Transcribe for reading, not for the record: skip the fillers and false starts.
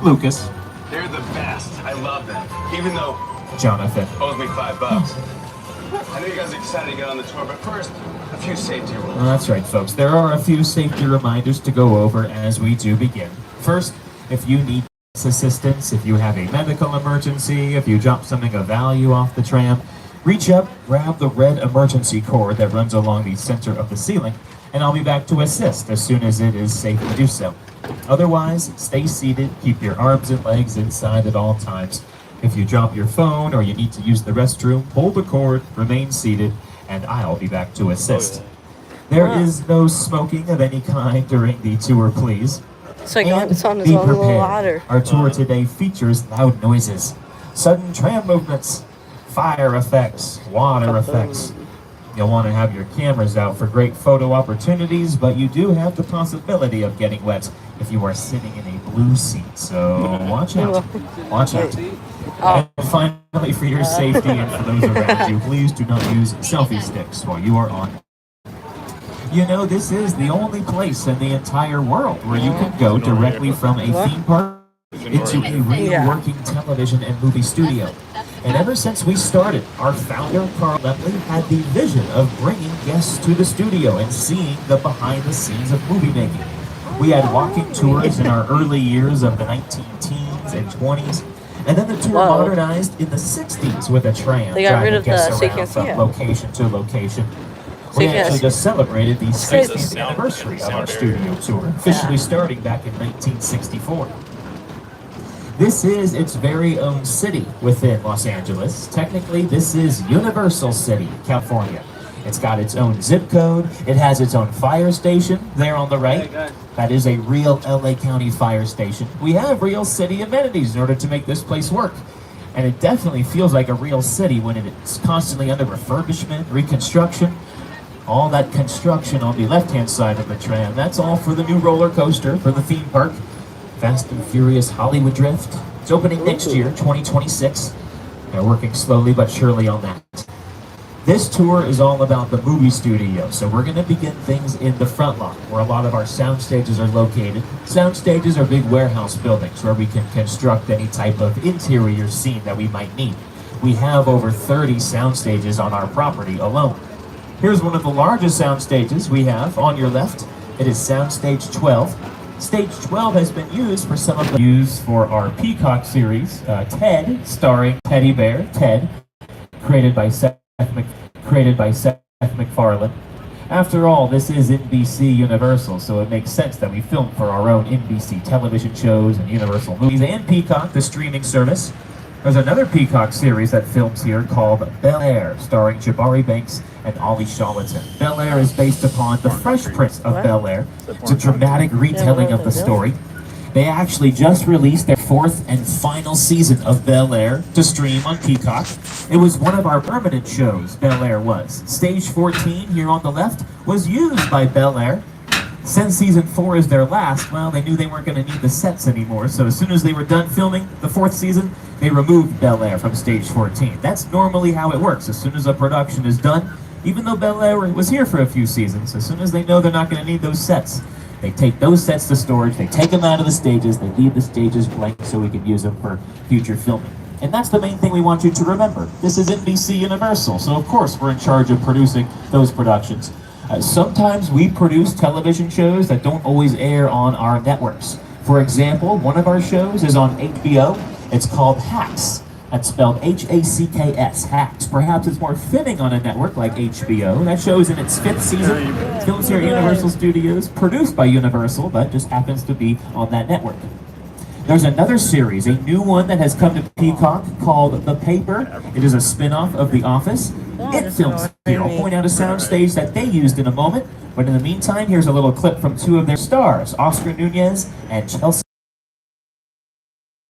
Lucas. They're the best. I love them. Even though Jonathan. owes me $5. I know you guys are excited to get on the tour, but first, a few safety rules. Well, that's right, folks. There are a few safety reminders to go over as we do begin. First, if you need assistance, if you have a medical emergency, if you drop something of value off the tram, reach up, grab the red emergency cord that runs along the center of the ceiling, and I'll be back to assist as soon as it is safe to do so. Otherwise, stay seated, keep your arms and legs inside at all times. If you drop your phone or you need to use the restroom, pull the cord, remain seated, and I'll be back to assist. There is no smoking of any kind during the tour, please. So And it's on be a little prepared. louder. Our tour today features loud noises, sudden tram movements, fire effects, water effects. You'll want to have your cameras out for great photo opportunities, but you do have the possibility of getting wet if you are sitting in a blue seat. So watch out. Watch out. And finally, for your safety and for those around you, please do not use selfie sticks while you are on. You know, this is the only place in the entire world where you can go directly from a theme park into a real working television and movie studio. And ever since we started, our founder, Carl Lemley, had the vision of bringing guests to the studio and seeing the behind the scenes of movie making. We had walking tours in our early years of the 19-teens and 20s, and then the tour modernized in the 60s with a tram They got rid of guests the so you around can't see from it. location to location. So We you can't actually see- just celebrated the crazy. 60th anniversary of our studio tour, officially starting back in 1964. This is its very own city within Los Angeles. Technically, this is Universal City, California. It's got its own zip code. It has its own fire station there on the right. That is a real LA County fire station. We have real city amenities in order to make this place work. And it definitely feels like a real city when it's constantly under refurbishment, reconstruction. All that construction on the left-hand side of the tram, that's all for the new roller coaster for the theme park. Fast and Furious Hollywood Drift. It's opening next year, 2026. They're working slowly but surely on that. This tour is all about the movie studio, so we're going to begin things in the front lot, where a lot of our sound stages are located. Sound stages are big warehouse buildings where we can construct any type of interior scene that we might need. We have over 30 sound stages on our property alone. Here's one of the largest sound stages we have on your left. It is Soundstage 12. Stage 12 has been used for some of the used for our Peacock series, Ted, starring Teddy Bear, Ted, created by Seth MacFarlane. After all, this is NBC Universal, so it makes sense that we film for our own NBC television shows and Universal movies and Peacock, the streaming service. There's another Peacock series that films here called Bel-Air, starring Jabari Banks and Ollie Shawlington. Bel-Air is based upon The Fresh Prince of Bel-Air. It's a dramatic retelling of the story. They actually just released their 4th and final season of Bel-Air to stream on Peacock. It was one of our permanent shows, Bel-Air was. Stage 14 here on the left was used by Bel-Air. Since season 4 is their last, well, they knew they weren't going to need the sets anymore, so as soon as they were done filming the 4th season, they removed Bel-Air from stage 14. That's normally how it works. As soon as a production is done, even though Bel-Air was here for a few seasons, as soon as they know they're not going to need those sets, they take those sets to storage, they take them out of the stages, they leave the stages blank so we can use them for future filming. And that's the main thing we want you to remember. This is NBC Universal, so of course we're in charge of producing those productions. Sometimes we produce television shows that don't always air on our networks. For example, one of our shows is on HBO. It's called Hacks. That's spelled H-A-C-K-S, Hacks. Perhaps it's more fitting on a network like HBO. That show's in its 5th season. It's filmed here at Universal Studios, produced by Universal, but just happens to be on that network. There's another series, a new one that has come to Peacock called The Paper. It is a spin-off of The Office. It films here. I'll point out a soundstage that they used in a moment. But in the meantime, here's a little clip from 2 of their stars, Oscar Nunez and Chelsea.